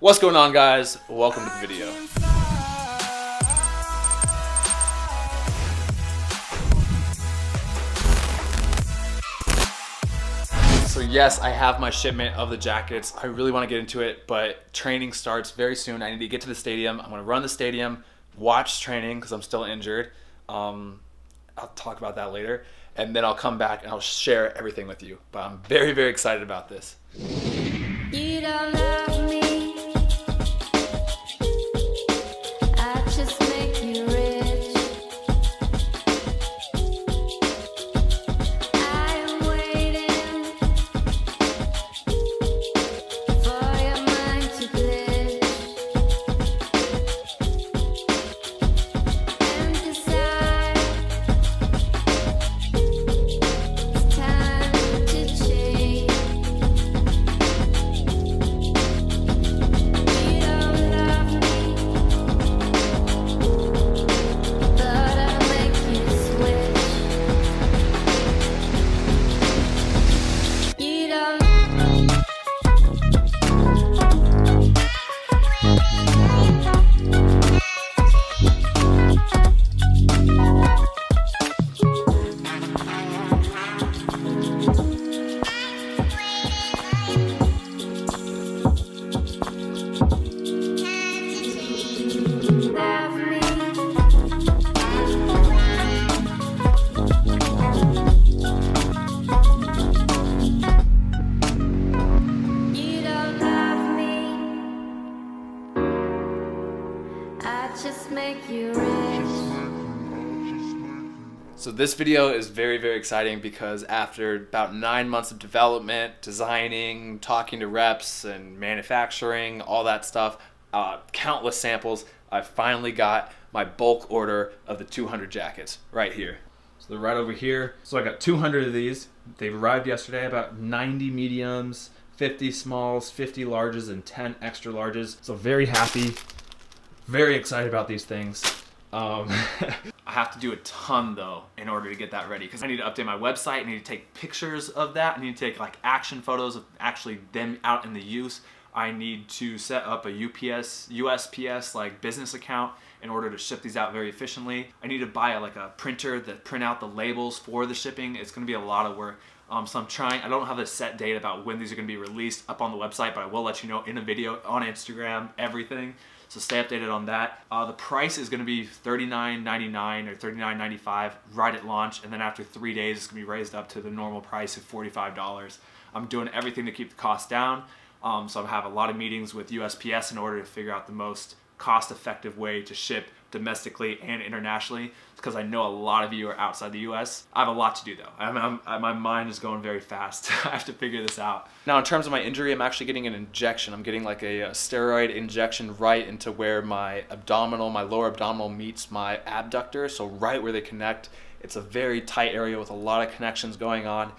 What's going on, guys? Welcome to the video. So yes, I have my shipment of the jackets. I really want to get into it, but training starts very soon. I need to get to the stadium. I'm going to run the stadium, watch training because I'm still injured. I'll talk about that later. And then I'll come back and I'll share everything with you. But I'm very, very excited about this. You don't love me. I just make you rich. I am waiting for your mind to glitch and decide it's time to change. You don't love me, but I'll make you switch. You don't. Love me. You don't love me. I just make you rich. So this video is very, very exciting because after about 9 months of development, designing, talking to reps and manufacturing, all that stuff, countless samples, I finally got my bulk order of the 200 jackets right here. So they're right over here. So I got 200 of these. They arrived yesterday, about 90 mediums, 50 smalls, 50 larges, and 10 extra larges. So very happy, very excited about these things. I have to do a ton though in order to get that ready because I need to update my website. I need to take pictures of that. I need to take like action photos of actually them out in the use. I need to set up a USPS like business account in order to ship these out very efficiently. I need to buy a printer that print out the labels for the shipping. It's going to be a lot of work. So I'm trying. I don't have a set date about when these are going to be released up on the website, but I will let you know in a video on Instagram, everything. So stay updated on that. The price is going to be $39.99 or $39.95 right at launch, and then after 3 days, it's going to be raised up to the normal price of $45. I'm doing everything to keep the cost down. So I have a lot of meetings with USPS in order to figure out the most cost-effective way to ship domestically and internationally because I know a lot of you are outside the US. I have a lot to do though. My mind is going very fast. I have to figure this out. Now in terms of my injury, I'm actually getting an injection. I'm getting like a steroid injection right into where my lower abdominal meets my abductor, so right where they connect. It's a very tight area with a lot of connections going on.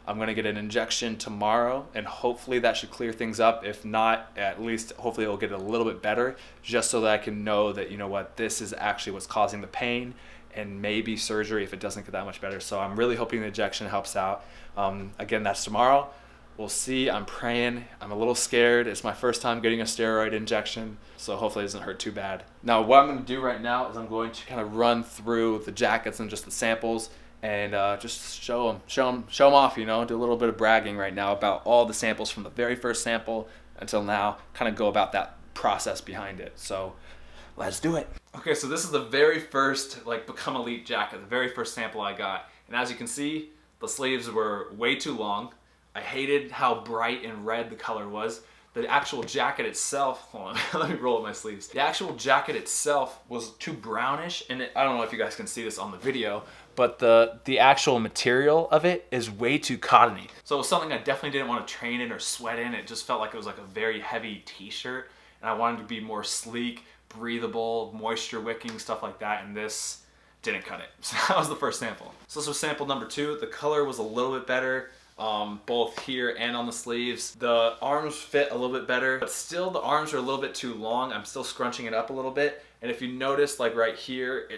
I'm going to get an injection tomorrow and hopefully that should clear things up. If not, at least hopefully it'll get a little bit better just so that I can know that, you know what, this is actually what's causing the pain and maybe surgery if it doesn't get that much better. So I'm really hoping the injection helps out. Again, that's tomorrow. We'll see. I'm praying. I'm a little scared. It's my first time getting a steroid injection, so hopefully it doesn't hurt too bad. Now, what I'm going to do right now is I'm going to kind of run through the jackets and just the samples and just show them off, you know, do a little bit of bragging right now about all the samples from the very first sample until now, kind of go about that process behind it. So let's do it. Okay, so this is the very first Become Elite jacket, the very first sample I got. And as you can see, the sleeves were way too long. I hated how bright and red the color was. The actual jacket itself, hold on, let me roll up my sleeves. The actual jacket itself was too brownish, and I don't know if you guys can see this on the video, but the actual material of it is way too cottony. So it was something I definitely didn't want to train in or sweat in. It just felt like it was like a very heavy t-shirt, and I wanted to be more sleek, breathable, moisture wicking, stuff like that, and this didn't cut it. So that was the first sample. So this was sample number 2. The color was a little bit better. Both here and on the sleeves. The arms fit a little bit better, but still the arms are a little bit too long. I'm still scrunching it up a little bit. And if you notice, like right here,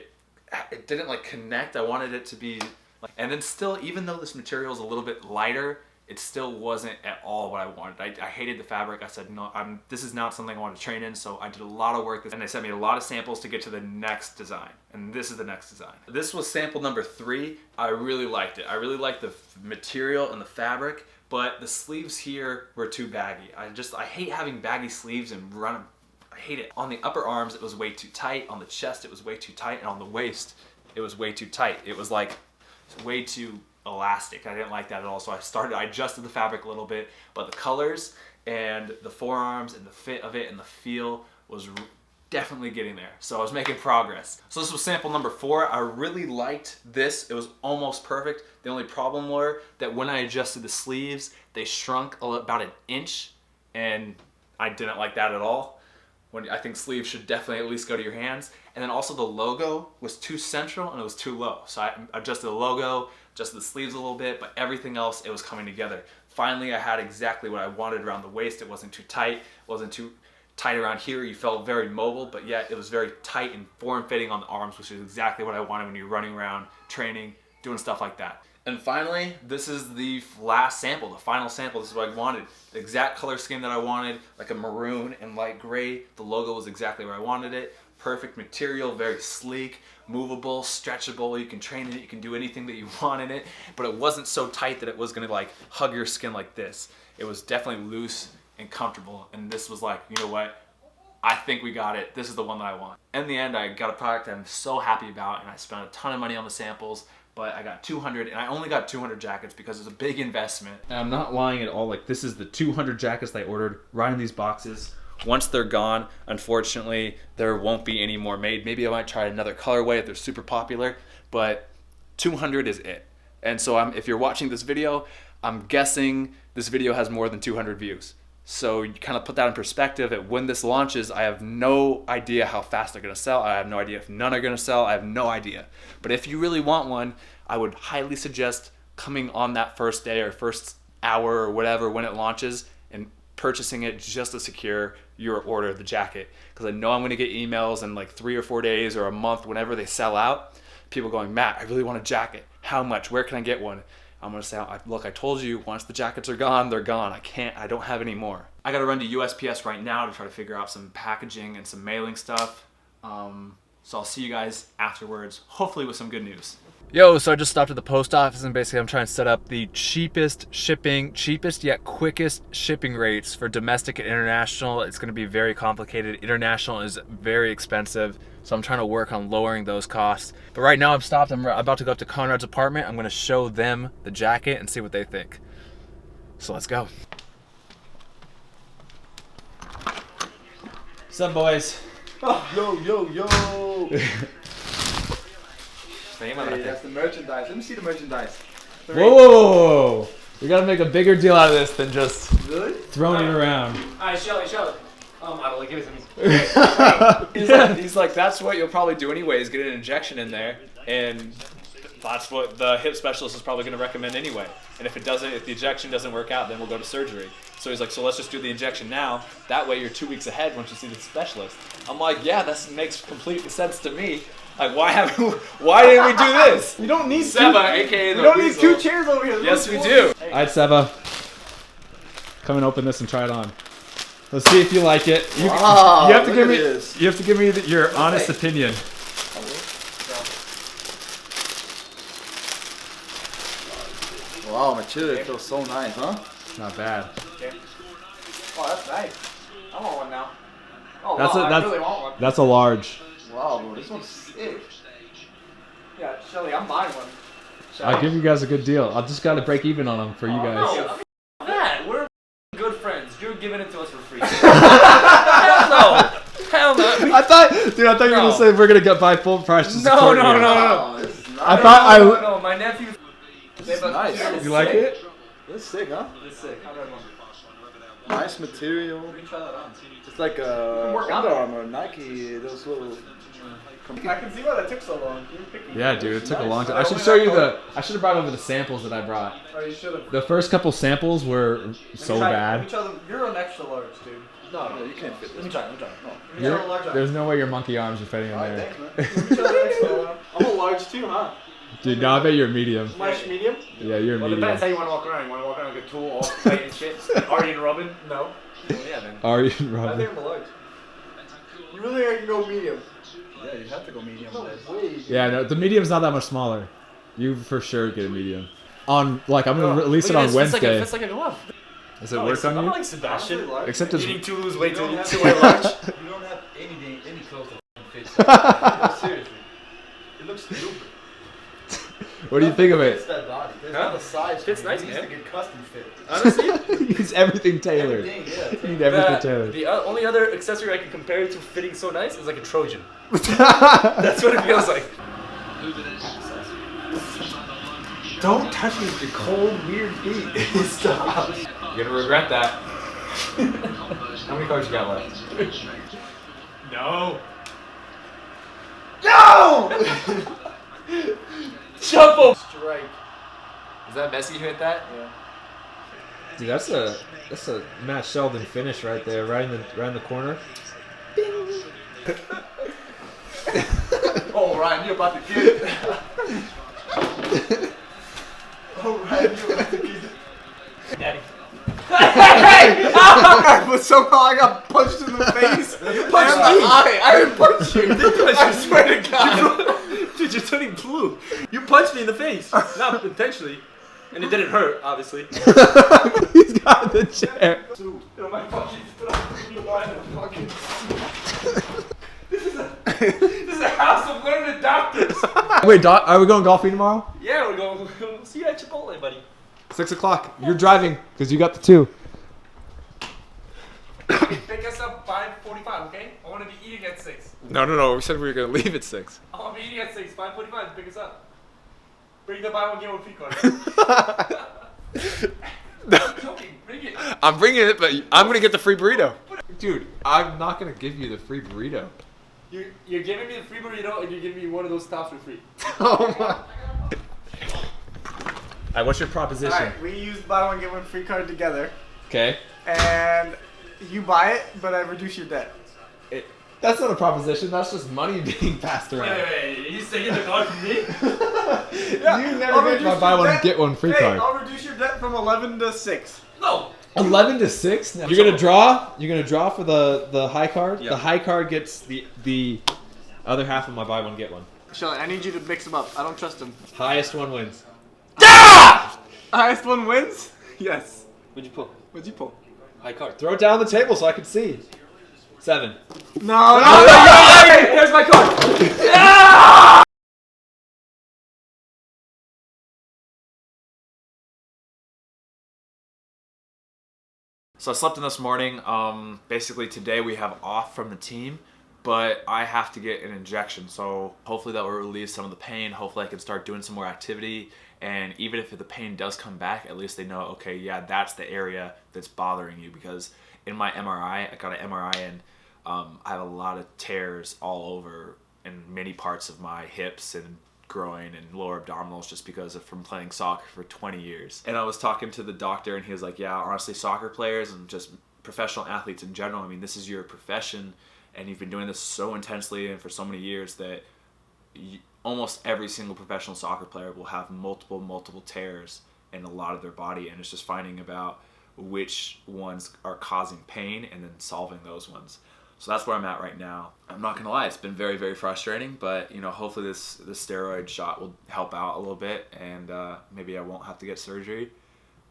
it didn't like connect. I wanted it to be like, and then still, even though this material is a little bit lighter, it still wasn't at all what I wanted. I hated the fabric. I said, no, this is not something I want to train in. So I did a lot of work, and they sent me a lot of samples to get to the next design. And this is the next design. This was sample number 3. I really liked it. I really liked the material and the fabric, but the sleeves here were too baggy. I hate having baggy sleeves and run. I hate it. On the upper arms, it was way too tight. On the chest, it was way too tight. And on the waist, it was way too tight. It was like way too elastic. I didn't like that at all. So I adjusted the fabric a little bit, but the colors and the forearms and the fit of it and the feel was definitely getting there. So I was making progress. So this was sample number 4. I really liked this. It was almost perfect. The only problem were that when I adjusted the sleeves, they shrunk about an inch, and I didn't like that at all. I think sleeves should definitely at least go to your hands. And then also the logo was too central and it was too low. So I adjusted the logo, adjusted the sleeves a little bit, but everything else, it was coming together. Finally, I had exactly what I wanted around the waist. It wasn't too tight, it wasn't too tight around here. You felt very mobile, but yet it was very tight and form-fitting on the arms, which is exactly what I wanted when you're running around, training, doing stuff like that. And finally, this is the last sample, the final sample. This is what I wanted. The exact color scheme that I wanted, like a maroon and light gray. The logo was exactly where I wanted it. Perfect material, very sleek, movable, stretchable. You can train in it, you can do anything that you want in it, but it wasn't so tight that it was gonna like hug your skin like this. It was definitely loose and comfortable, and this was like, you know what? I think we got it. This is the one that I want. In the end, I got a product I'm so happy about, and I spent a ton of money on the samples, but I got 200, and I only got 200 jackets because it's a big investment. And I'm not lying at all. Like, this is the 200 jackets I ordered right in these boxes. Once they're gone, unfortunately, there won't be any more made. Maybe I might try another colorway if they're super popular, but 200 is it. And so if you're watching this video, I'm guessing this video has more than 200 views. So you kind of put that in perspective that when this launches, I have no idea how fast they're gonna sell. I have no idea if none are gonna sell. I have no idea. But if you really want one, I would highly suggest coming on that first day or first hour or whatever when it launches and purchasing it just to secure your order of the jacket. Because I know I'm gonna get emails in like 3 or 4 days or a month whenever they sell out. People going, Matt, I really want a jacket. How much? Where can I get one? I'm gonna say, look, I told you, once the jackets are gone, they're gone. I don't have any more. I gotta run to USPS right now to try to figure out some packaging and some mailing stuff. So I'll see you guys afterwards, hopefully with some good news. Yo, so I just stopped at the post office and basically I'm trying to set up the cheapest yet quickest shipping rates for domestic and international. It's gonna be very complicated. International is very expensive, so I'm trying to work on lowering those costs. But right now I'm stopped. I'm about to go up to Conrad's apartment. I'm gonna show them the jacket and see what they think. So let's go. What's up, boys? Oh, yo. Hey, that's the merchandise. Let me see the merchandise. Whoa! We gotta make a bigger deal out of this than just Really? throwing it around. Alright, Shelly. Model, give it to me. He's like, that's what you'll probably do anyways, get an injection in there, and that's what the hip specialist is probably going to recommend anyway. And if the injection doesn't work out, then we'll go to surgery. So he's like, so let's just do the injection now. That way you're 2 weeks ahead once you see the specialist. I'm like, yeah, that makes complete sense to me. Like, why didn't we do this? We don't need Seba, aka the We don't need Weasel. 2 chairs over here. Yes, we do. All right, Seba. Come and open this and try it on. Let's see if you like it. You have to give me your honest opinion. Wow, material feels so nice, huh? Not bad. Okay. Oh, that's nice. I want one now. Oh, I really want one. That's a large. Wow, bro, this one's sick. Yeah, Shelly, I'm buying one. I'll give you guys a good deal. I'll just got to break even on them for you guys. No, f that. We're good friends. You're giving it to us for free. Hell no. Hell no. I thought you were gonna say we're gonna buy full price. Just No. Oh, this is nice. No, my nephew. This is nice. You like it? This is sick, huh? It's sick. I read one. Nice material. We can try that on. It's like work Under out. Armour, Nike, those little... I can see why that took so long. You were picky. Yeah, dude, it took a long time. Nice. I should show you I should have brought over the samples that I brought. Oh, you should have. The first couple samples were so bad. You're an extra large, dude. No, you can't fit this. Let me try. No. There's no way your monkey arms are fitting in Alright, there. thanks, man. I'm a large too, huh? Dude, no, I bet you're medium. Much medium? Yeah, you're Well, medium. depends how you want to walk around. You want to walk around like a tool, all tight and shit? Aryan Robin? No. Well, yeah, then. Are you, I think Robin? I'm a large. You really are, you go medium. Yeah, you have to go medium. No way. Yeah, no, the medium's not that much smaller. You for sure get a medium. I'm gonna release it on Wednesday. It's like a glove. Does it work on I'm you? like Sebastian. Except it's. Eating to lose weight to You don't wear large. You don't have any clothes that fit. Seriously. It looks stupid. What do you think of Fits it? that body. There's Huh? not a size. Fits for it. nice, It needs man. to get custom fit. Honestly, He's everything tailored. Everything, yeah. You need everything tailored. the only other accessory I can compare it to fitting so nice is like a Trojan. That's what it feels like. Don't touch me with your cold, weird feet. Stop. You're gonna regret that. How many cards you got left? No. No! Shuffle. Strike. Is that Messi who hit that? Dude, that's a Matt Sheldon finish right there, right in the corner. Oh, Ryan, you're about to get it. Oh, Ryan, you're about to get it. Daddy. But somehow I got punched in the face. You punched me. I didn't punch you. I swear to God. Dude, you're turning blue. You punched me in the face. Not intentionally. And it didn't hurt, obviously. He's got the chair. This is a house of learned doctors. Wait, Doc, are we going golfing tomorrow? Yeah, we're going. We'll see you at Chipotle, buddy. 6 o'clock. You're driving because you got the 2. Pick us up 5:45, okay? I want to be eating at 6. No. We said we were gonna leave at 6. I want to be eating at 6. 5:45. Pick us up. Bring the buy one get one free card. I'm joking. Bring it. I'm bringing it, but I'm gonna get the free burrito. Dude, I'm not gonna give you the free burrito. You're giving me the free burrito and you're giving me one of those tops for free. Oh my. Alright, what's your proposition? Alright, we used buy one get one free card together, Okay. and you buy it, but I reduce your debt. That's not a proposition. That's just money being passed around. Wait, he's taking the card from me? You never get my buy one get one free Hey, card. I'll reduce your debt from 11 to 6. No. 11 to 6. You're gonna draw. You're gonna draw for the high card. Yep. The high card gets the other half of my buy one get one. Shelly, I need you to mix them up. I don't trust them. Highest one wins. Highest one wins? Yes. What'd you pull? What'd you pull? High card. Throw it down the table so I can see. 7. No. Here's my card. So I slept in this morning. Basically today we have off from the team, but I have to get an injection. So hopefully that will relieve some of the pain. Hopefully I can start doing some more activity. And even if the pain does come back, at least they know, okay, yeah, that's the area that's bothering you. Because in my MRI, I got an MRI and I have a lot of tears all over in many parts of my hips and groin and lower abdominals just because of from playing soccer for 20 years. And I was talking to the doctor and he was like, yeah, honestly, soccer players and just professional athletes in general, I mean, this is your profession and you've been doing this so intensely and for so many years that almost every single professional soccer player will have multiple tears in a lot of their body, and it's just finding about which ones are causing pain and then solving those ones. So that's where I'm at right now. I'm not gonna lie, it's been very, very frustrating, but hopefully this steroid shot will help out a little bit, and maybe I won't have to get surgery,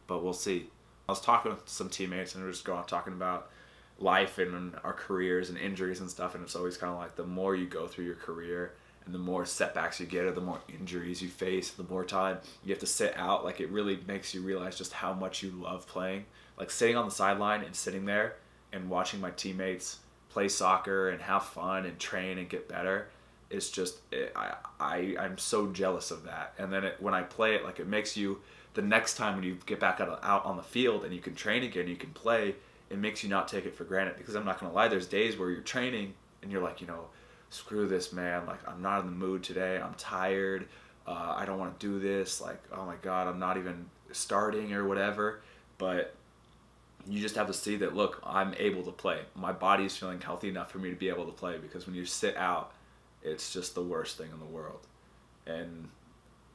but we'll see. I was talking with some teammates and we were just talking about life and our careers and injuries and stuff, and it's always kind of like the more you go through your career and the more setbacks you get or the more injuries you face, the more time you have to sit out, like it really makes you realize just how much you love playing. Like sitting on the sideline and sitting there and watching my teammates play soccer and have fun and train and get better, it's just, I'm so jealous of that. And then when I play it, like it makes you, the next time when you get back out on the field and you can train again, you can play, it makes you not take it for granted. Because I'm not gonna lie, there's days where you're training and you're like, screw this, man, like I'm not in the mood today, I'm tired, I don't want to do this, like, oh my god, I'm not even starting or whatever. But you just have to see that, look, I'm able to play, my body's feeling healthy enough for me to be able to play, because when you sit out, it's just the worst thing in the world. And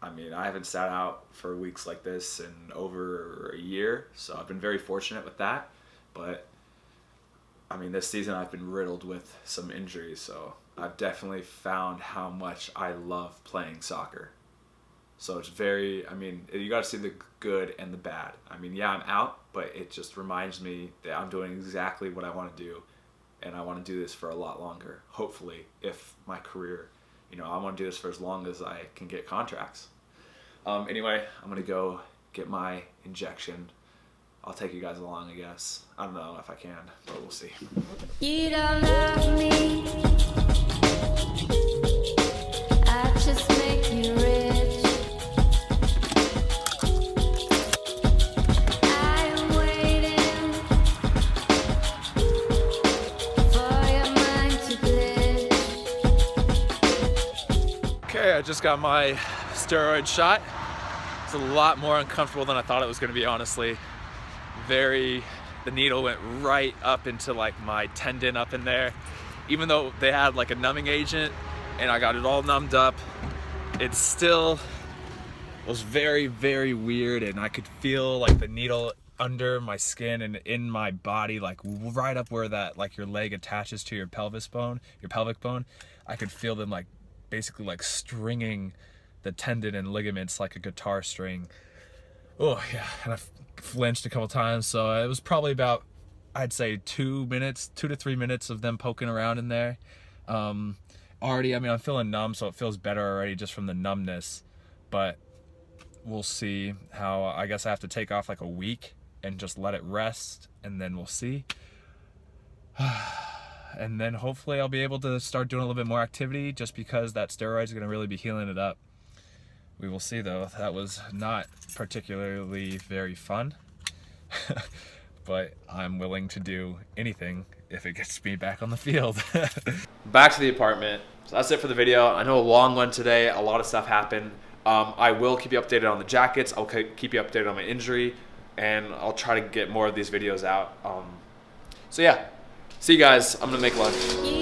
I mean, I haven't sat out for weeks like this in over a year, so I've been very fortunate with that. But I mean, this season I've been riddled with some injuries, so I've definitely found how much I love playing soccer. So it's very, I mean, you got to see the good and the bad. I mean, yeah, I'm out, but it just reminds me that I'm doing exactly what I want to do, and I want to do this for a lot longer. Hopefully, if my career, you know, I want to do this for as long as I can get contracts. Anyway, I'm going to go get my injection. I'll take you guys along, I guess. I don't know if I can, but we'll see. You don't love me. I just make you rich. I'm waiting for your mind to glitch. Okay, I just got my steroid shot. It's a lot more uncomfortable than I thought it was going to be, honestly. The needle went right up into like my tendon up in there. Even though they had like a numbing agent and I got it all numbed up, it still was very, very weird, and I could feel like the needle under my skin and in my body, like right up where that, like your leg attaches to your pelvis bone, your pelvic bone. I could feel them like basically like stringing the tendon and ligaments like a guitar string. Oh yeah, and I flinched a couple times, so it was probably about, I'd say 2 to 3 minutes of them poking around in there. Already, I mean, I'm feeling numb, so it feels better already just from the numbness, but we'll see how. I guess I have to take off like a week and just let it rest, and then we'll see. And then hopefully I'll be able to start doing a little bit more activity, just because that steroid is going to really be healing it up. We will see, though. That was not particularly very fun, but I'm willing to do anything if it gets me back on the field. Back to the apartment. So that's it for the video. I know a long one today. A lot of stuff happened. I will keep you updated on the jackets. I'll keep you updated on my injury, and I'll try to get more of these videos out. So yeah, see you guys. I'm gonna make lunch.